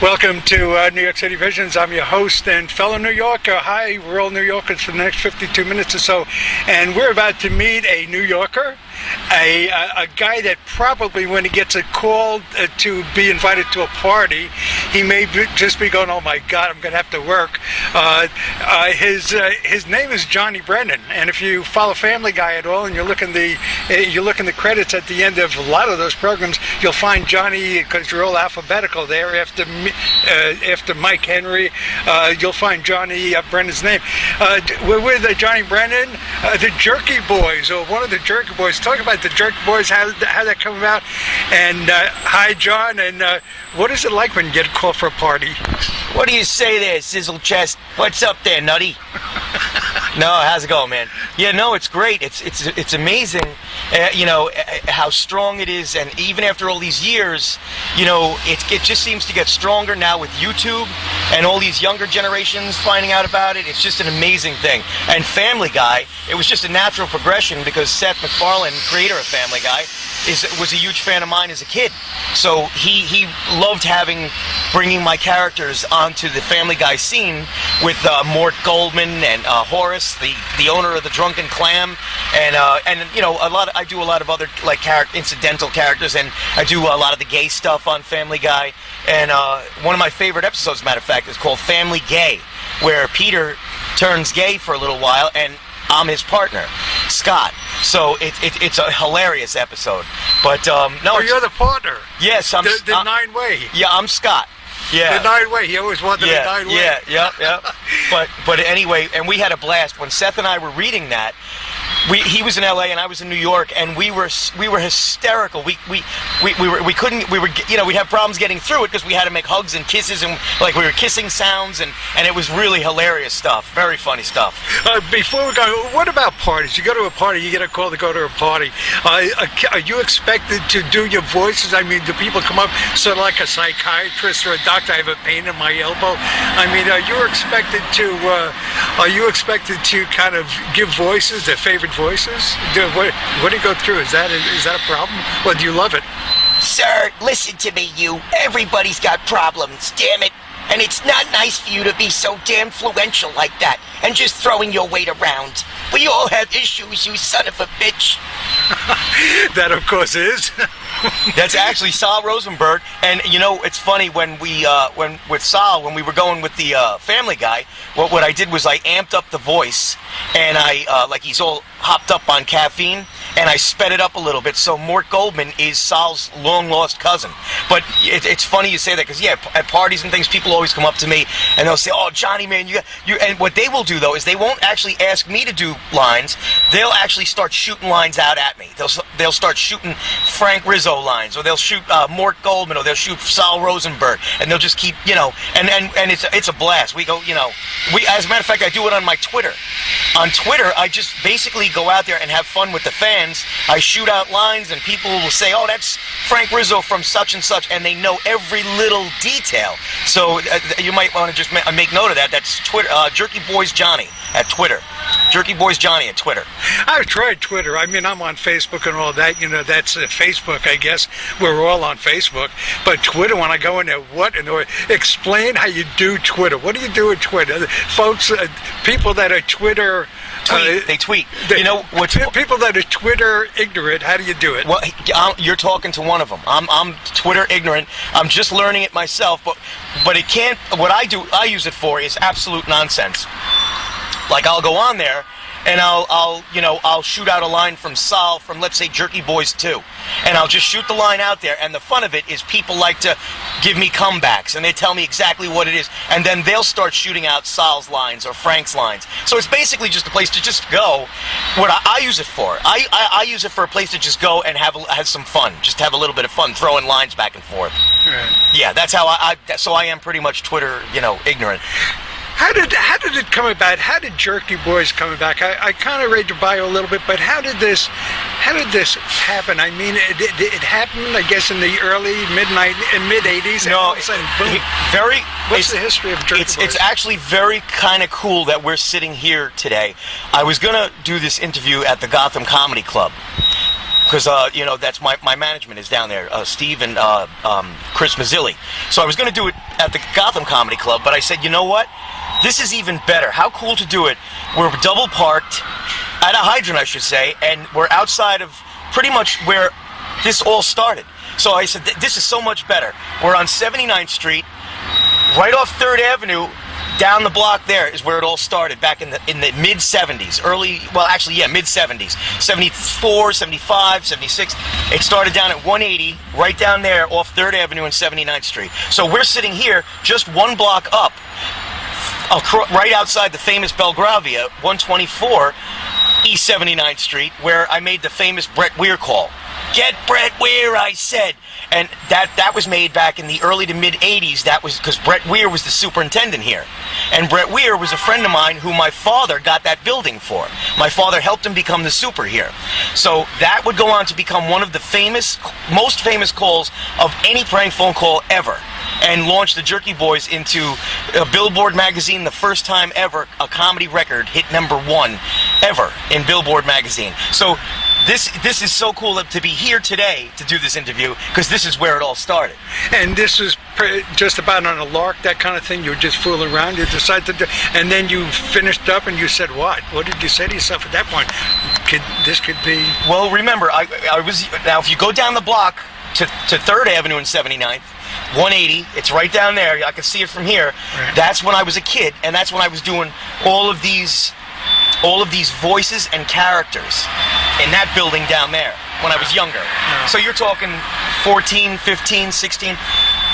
Welcome to New York City Visions. I'm your host and fellow New Yorker. Hi, we're all New Yorkers for the next 52 minutes or so, and we're about to meet a New Yorker, a guy that probably, when he gets a call to be invited to a party, he may just be going, "Oh my God, I'm going to have to work." His name is Johnny Brennan, and if you follow Family Guy at all, and you look in the credits at the end of a lot of those programs, you'll find Johnny, because you're all alphabetical there after Mike Henry. You'll find Johnny Brennan's name. We're with Johnny Brennan, the Jerky Boys, or one of the Jerky Boys. Talk about the Jerky Boys, how that come about. And hi, John. And what is it like when you get a call for a party? What do you say there, Sizzlechest? What's up there, nutty? No, how's it going, man? Yeah, no, it's great. It's amazing, how strong it is, and even after all these years, it just seems to get stronger now with YouTube and all these younger generations finding out about it. It's just an amazing thing. And Family Guy, it was just a natural progression because Seth MacFarlane, creator of Family Guy, was a huge fan of mine as a kid. So he loved bringing my characters onto the Family Guy scene with Mort Goldman and Horace, the owner of the Drunken Clam, and I do a lot of other incidental characters, and I do a lot of the gay stuff on Family Guy. And one of my favorite episodes, as a matter of fact, is called Family Gay, where Peter turns gay for a little while, and I'm his partner, Scott. So it's a hilarious episode. But no, you're the partner. Yes, I'm the 9-way. Yeah, I'm Scott. Yeah, the 9-way. He always wanted the 9-way. Yeah. But anyway, and we had a blast when Seth and I were reading that. He was in LA and I was in New York, and we were hysterical. We'd have problems getting through it because we had to make hugs and kisses, and we were kissing sounds, and it was really hilarious stuff, very funny stuff. Before we go, what about parties? You go to a party, you get a call to go to a party. Are you expected to do your voices? I mean, do people come up sort of like a psychiatrist or a doctor? I have a pain in my elbow. I mean, are you expected to kind of give voices, their favorite voices? What do you go through? Is that a problem? Or do you love it? Sir, listen to me, you. Everybody's got problems, damn it. And it's not nice for you to be so damn influential like that and just throwing your weight around. We all have issues, you son of a bitch. That, of course, is. That's actually Sal Rosenberg. And, it's funny, when we were going with the Family Guy, what I did was I amped up the voice, and he's all hopped up on caffeine, and I sped it up a little bit. So Mort Goldman is Sal's long-lost cousin. But it's funny you say that, because, at parties and things, people always come up to me, and they'll say, "Oh, Johnny, man, you." And what they will do, though, is they won't actually ask me to do lines. They'll actually start shooting lines out at me. They'll start shooting Frank Rizzo lines, or they'll shoot Mort Goldman, or they'll shoot Sal Rosenberg, and they'll just keep, and it's a blast. We go, as a matter of fact, I do it on my Twitter. On Twitter, I just basically go out there and have fun with the fans. I shoot out lines, and people will say, "Oh, that's Frank Rizzo from such and such," and they know every little detail. So you might want to just make note of that. That's Twitter, Jerky Boys Johnny at Twitter. Jerky Boys Johnny at Twitter. I've tried Twitter. I mean, I'm on Facebook and all that. That's Facebook, I guess. We're all on Facebook. But Twitter, when I go in there, explain how you do Twitter. What do you do with Twitter? Folks, people that are Twitter... They tweet. People that are Twitter ignorant, how do you do it? Well, you're talking to one of them. I'm Twitter ignorant. I'm just learning it myself. But it can't... What I use it for is absolute nonsense. Like, I'll go on there, and I'll shoot out a line from Sal from, let's say, Jerky Boys 2. And I'll just shoot the line out there, and the fun of it is people like to give me comebacks, and they tell me exactly what it is, and then they'll start shooting out Sal's lines or Frank's lines. So it's basically just a place to just go. What I use it for, I use it for a place to just go and have some fun, just have a little bit of fun throwing lines back and forth. Right. Yeah, that's how so I am pretty much Twitter, ignorant. How did it come about? How did Jerky Boys come back? I kind of read your bio a little bit, but how did this happen? I mean, it happened, I guess, in the early mid 80s. No, boom. What's the history of Jerky Boys? It's actually very kind of cool that we're sitting here today. I was gonna do this interview at the Gotham Comedy Club. because you know, that's my management is down there, Steve and Chris Mazzilli. So I was going to do it at the Gotham Comedy Club, but I said, you know what? This is even better. How cool to do it. We're double parked at a hydrant, I should say, and we're outside of pretty much where this all started. So I said, this is so much better. We're on 79th Street, right off 3rd Avenue. Down the block there is where it all started, back in the mid-70s, mid-70s, 74, 75, 76. It started down at 180, right down there off 3rd Avenue and 79th Street. So we're sitting here just one block up, right outside the famous Belgravia, 124 East 79th Street, where I made the famous Brett Weir call. Get Brett Weir, I said. And that was made back in the early to mid-'80s. That was because Brett Weir was the superintendent here. And Brett Weir was a friend of mine who my father got that building for. My father helped him become the super here. So that would go on to become one of the most famous calls of any prank phone call ever. And launched the Jerky Boys into a Billboard magazine, the first time ever a comedy record hit #1 ever in Billboard magazine. So this is so cool to be here today to do this interview, because this is where it all started. And this was just about on a lark, that kind of thing. You were just fooling around. You decided to do, and then you finished up, and you said what? What did you say to yourself at that point? This could be. Well, remember, I was now. If you go down the block to 3rd Avenue and 79th. 180, it's right down there. I can see it from here. Right. That's when I was a kid, and that's when I was doing all of these voices and characters in that building down there when I was younger. Yeah. So you're talking 14, 15, 16.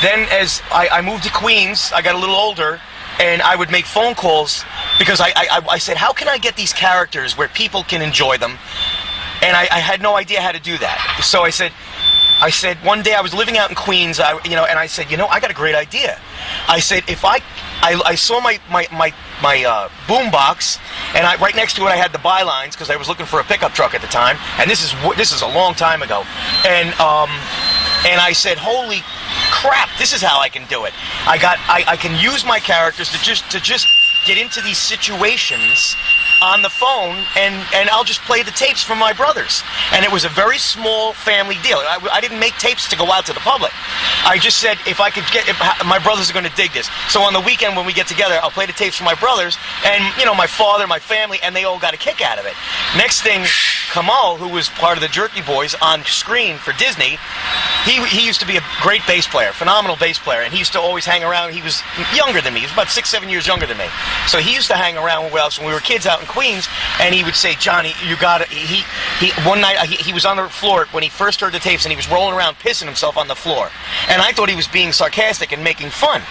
Then as I moved to Queens, I got a little older, and I would make phone calls because I said, how can I get these characters where people can enjoy them? And I had no idea how to do that. So I said, one day I was living out in Queens, and I said, I got a great idea. I said, if I saw my boom box, and right next to it I had the bylines because I was looking for a pickup truck at the time, and this is a long time ago, and I said, holy crap, this is how I can do it. I can use my characters to just get into these situations on the phone, and I'll just play the tapes from my brothers. And it was a very small family deal. I didn't make tapes to go out to the public. I just said, if my brothers are going to dig this. So on the weekend when we get together, I'll play the tapes from my brothers, and my father, my family, and they all got a kick out of it. Next thing, Kamal, who was part of the Jerky Boys on screen for Disney, he used to be a great bass player, phenomenal bass player, and he used to always hang around. He was younger than me. He was about 6-7 years younger than me. So he used to hang around with us when we were kids out in Queens, and he would say, Johnny, you got it. One night he was on the floor when he first heard the tapes, and he was rolling around pissing himself on the floor. And I thought he was being sarcastic and making fun.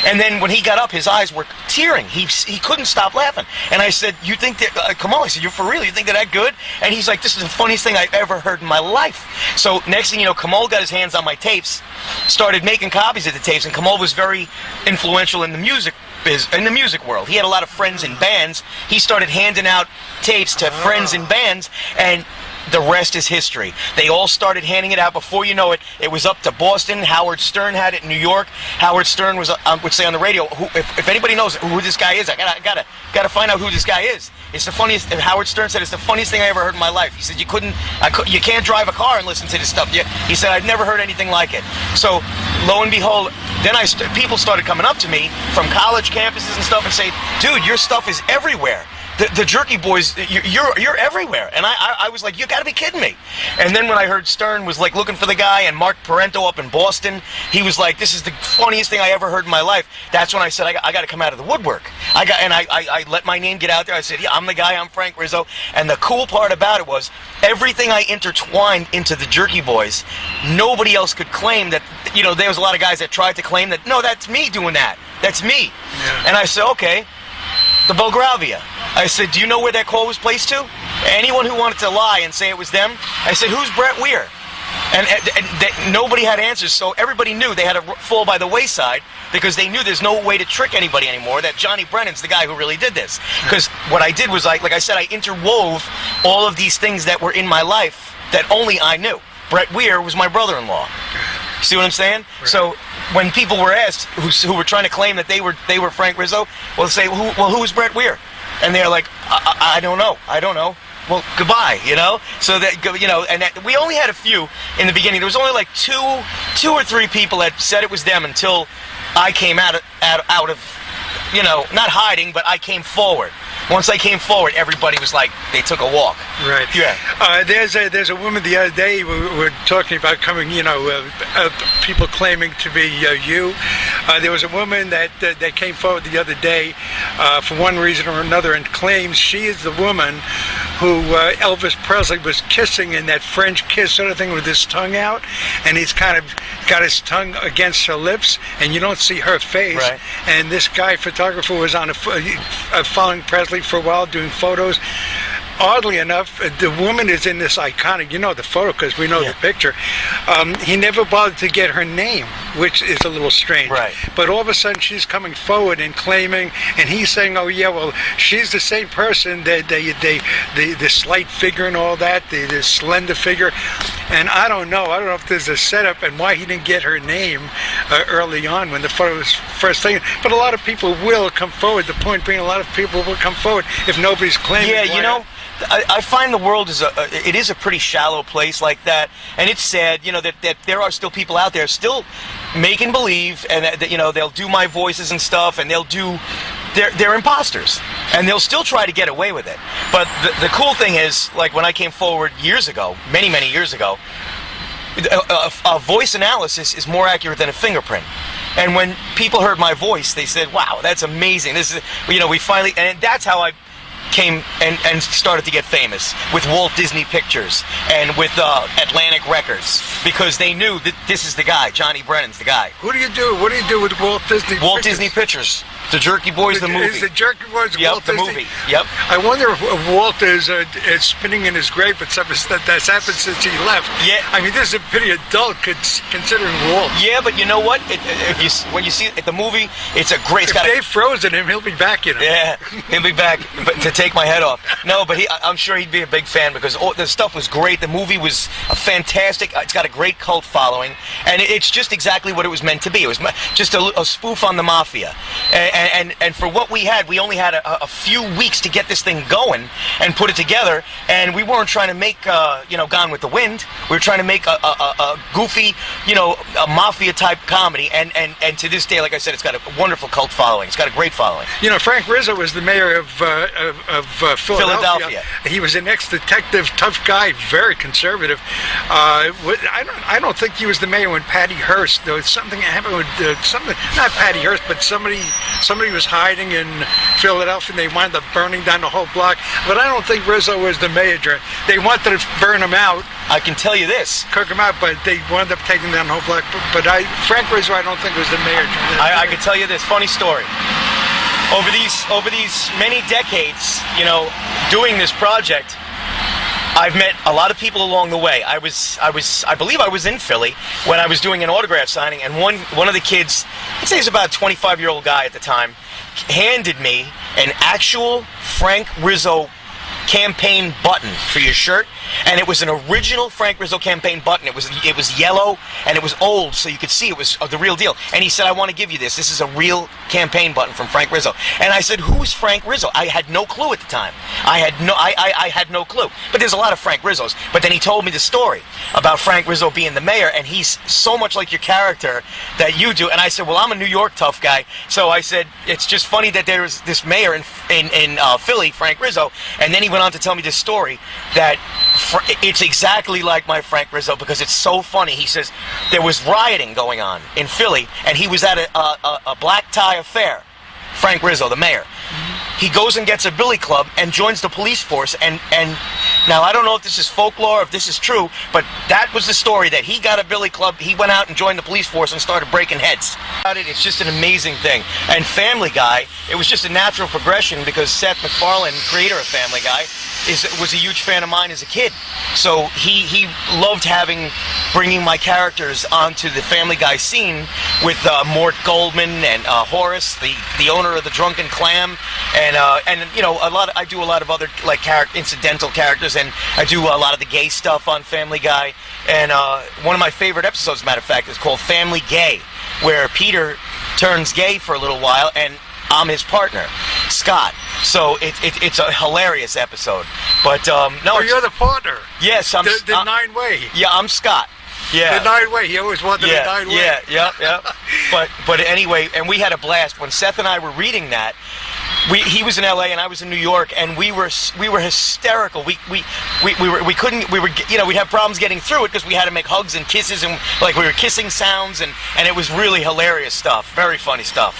And then when he got up, his eyes were tearing. He couldn't stop laughing. And I said, you think that, Kamal, I said, you're for real? You think they're that good? And he's like, this is the funniest thing I've ever heard in my life. So next thing you know, Kamal got his hands on my tapes, started making copies of the tapes, and Kamal was very influential in the music world. He had a lot of friends in bands. He started handing out tapes to friends in bands, and the rest is history. They all started handing it out. Before you know it, it was up to Boston. Howard Stern had it in New York. Howard Stern would say on the radio, if anybody knows who this guy is, I gotta find out who this guy is. It's the funniest. Howard Stern said it's the funniest thing I ever heard in my life. He said you can't drive a car and listen to this stuff. He said I've never heard anything like it. So lo and behold, then people started coming up to me from college campuses and stuff and say, dude, your stuff is everywhere. The Jerky Boys, you're everywhere. And I was like, you got to be kidding me. And then when I heard Stern was like looking for the guy, and Mark Parento up in Boston, he was like, this is the funniest thing I ever heard in my life. That's when I said, I got to come out of the woodwork. I let my name get out there. I said, yeah, I'm the guy. I'm Frank Rizzo. And the cool part about it was everything I intertwined into the Jerky Boys, nobody else could claim that. There was a lot of guys that tried to claim that, no, that's me doing that. That's me. Yeah. And I said, okay. The Belgravia. I said, do you know where that call was placed to? Anyone who wanted to lie and say it was them, I said, who's Brett Weir? And nobody had answers, so everybody knew they had to fall by the wayside because they knew there's no way to trick anybody anymore, that Johnny Brennan's the guy who really did this. Because what I did was, like I said, I interwove all of these things that were in my life that only I knew. Brett Weir was my brother-in-law. See what I'm saying? Right. So when people were asked who were trying to claim that they were Frank Rizzo, well, say, who's Brett Weir? And they're like, I don't know. well, goodbye, you know? So that, you know, and that, we only had a few in the beginning. There was only like two or three people that said it was them until I came out of, you know, not hiding, but I came forward. Once I came forward, everybody was like, they took a walk. Right. Yeah. There's a woman the other day, we were talking about coming, you know, people claiming to be you. There was a woman that came forward the other day for one reason or another and claims she is the woman who Elvis Presley was kissing in that French kiss sort of thing with his tongue out, and he's kind of got his tongue against her lips, and you don't see her face. Right. And this guy, photographer, was on following Presley for a while, doing photos. Oddly enough, the woman is in this iconic, you know the photo because we know the picture. He never bothered to get her name, which is a little strange. Right. But all of a sudden she's coming forward and claiming, and he's saying, oh yeah, well, she's the same person, the slight figure and all that, the slender figure. And I don't know if there's a setup and why he didn't get her name early on when the photo was first taken. But a lot of people will come forward. The point being, a lot of people will come forward if nobody's claiming. Yeah, you know, I find the world is a pretty shallow place like that, and it's sad, you know, that there are still people out there still making believe, and that, you know, they'll do my voices and stuff, and they're imposters, and they'll still try to get away with it. But the cool thing is, like when I came forward years ago, many years ago, a voice analysis is more accurate than a fingerprint. And when people heard my voice, they said, "Wow, that's amazing! This is, you know, we finally," and that's how I came and started to get famous with Walt Disney Pictures and with Atlantic Records, because they knew that this is the guy. Johnny Brennan's the guy. What do you do with Walt Disney? Walt Disney Pictures. The Jerky Boys, the movie. Is the Jerky Boys Yep, Walt the Disney? movie. Yep. I wonder if Walt is spinning in his grave, but that's happened since he left. Yeah. I mean, this is a pretty adult considering Walt. Yeah, but you know what? When you see it, the movie, it's a great. If they've frozen him, he'll be back, you know. Yeah, he'll be back but to take my head off. No, but I'm sure he'd be a big fan because the stuff was great. The movie was a fantastic. It's got a great cult following, and it's just exactly what it was meant to be. It was just a spoof on the mafia, and for what we had, we only had a few weeks to get this thing going and put it together, and we weren't trying to make you know, Gone with the Wind. We were trying to make a goofy, you know, a mafia type comedy, and to this day, like I said, it's got a wonderful cult following. It's got a great follling. You know, Frank Rizzo was the mayor of Philadelphia. He was an ex-detective, tough guy, very conservative. I don't think he was the mayor when Patty Hearst. There was something happened with not Patty Hearst, but somebody was hiding in Philadelphia, and they wound up burning down the whole block. But I don't think Rizzo was the mayor. They wanted to burn him out. I can tell you this. Cook him out, but they wound up taking down the whole block. But Frank Rizzo, I don't think was the mayor. I can tell you this funny story. Over these many decades, you know, doing this project, I've met a lot of people along the way. I believe I was in Philly when I was doing an autograph signing, and one of the kids, I'd say he's about a 25-year-old guy at the time, handed me an actual Frank Rizzo campaign button for your shirt, and it was an original Frank Rizzo campaign button. It was yellow, and it was old, so you could see it was the real deal. And he said, "I want to give you this. This is a real campaign button from Frank Rizzo." And I said, "Who's Frank Rizzo?" I had no clue at the time. I had no clue. But there's a lot of Frank Rizzos. But then he told me the story about Frank Rizzo being the mayor, and he's so much like your character that you do. And I said, "Well, I'm a New York tough guy." So I said, "It's just funny that there's this mayor in Philly, Frank Rizzo." And then he went on to tell me this story that it's exactly like my Frank Rizzo, because it's so funny. He says there was rioting going on in Philly, and he was at a black tie affair. Frank Rizzo, the mayor. He goes and gets a billy club and joins the police force, and now I don't know if this is folklore, if this is true, but that was the story, that he got a billy club, he went out and joined the police force and started breaking heads. It's just an amazing thing. And Family Guy, it was just a natural progression, because Seth MacFarlane, creator of Family Guy, was a huge fan of mine as a kid. So he loved bringing my characters onto the Family Guy scene with Mort Goldman and Horace, the owner of the Drunken Clam, and you know, I do a lot of other like incidental characters, and I do a lot of the gay stuff on Family Guy. And one of my favorite episodes, as a matter of fact, is called Family Gay, where Peter turns gay for a little while, and I'm his partner, Scott. So it's a hilarious episode. But no, Oh, you're the partner. yes, I'm The 9-way. Yeah, I'm Scott. Yeah. The 9-way. He always wanted the 9-way. Yeah. But anyway, and we had a blast when Seth and I were reading that. He was in LA and I was in New York, and we were hysterical. We couldn't, we'd have problems getting through it because we had to make hugs and kisses, and like we were kissing sounds, and it was really hilarious stuff. Very funny stuff.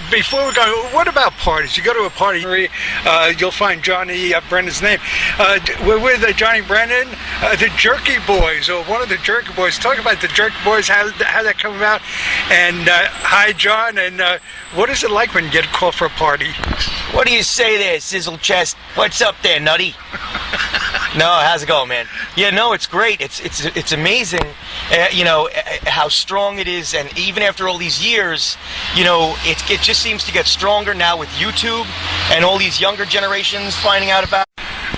Before we go, what about parties? You go to a party, you'll find Johnny Brennan's name. We're with Johnny Brennan, the Jerky Boys, or one of the Jerky Boys. Talk about the Jerky Boys, how that come about. And hi, John. And what is it like when you get called for a party? What do you say there, Sizzlechest? What's up there, nutty? No, how's it going, man? Yeah, no, it's great. It's amazing, how strong it is, and even after all these years, it just seems to get stronger now with YouTube and all these younger generations finding out about.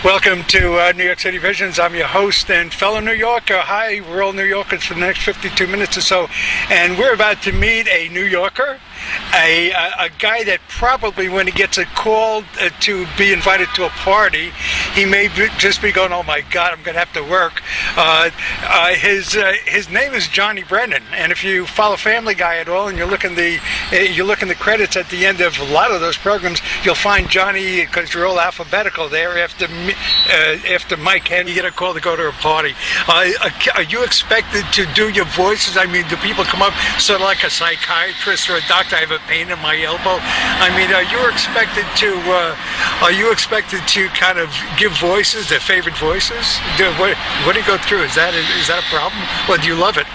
Welcome to New York City Visions. I'm your host and fellow New Yorker. Hi, we're all New Yorkers for the next 52 minutes or so, and we're about to meet a New Yorker, a guy that probably, when he gets a call to be invited to a party, he may just be going, "Oh my God, I'm going to have to work." His name is Johnny Brennan, and if you follow Family Guy at all, and you look in the credits at the end of a lot of those programs, you'll find Johnny, because you're all alphabetical there after Mike, and you get a call to go to a party. Are you expected to do your voices? I mean, do people come up sort of like a psychiatrist or a doctor? I have a pain in my elbow. I mean, are you expected to kind of give voices, their favorite voices? What do you go through? Is that a problem, or do you love it?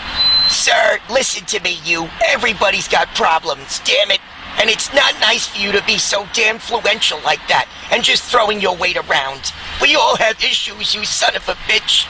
Sir, listen to me, you. Everybody's got problems, damn it. And it's not nice for you to be so damn influential like that and just throwing your weight around. We all have issues, you son of a bitch.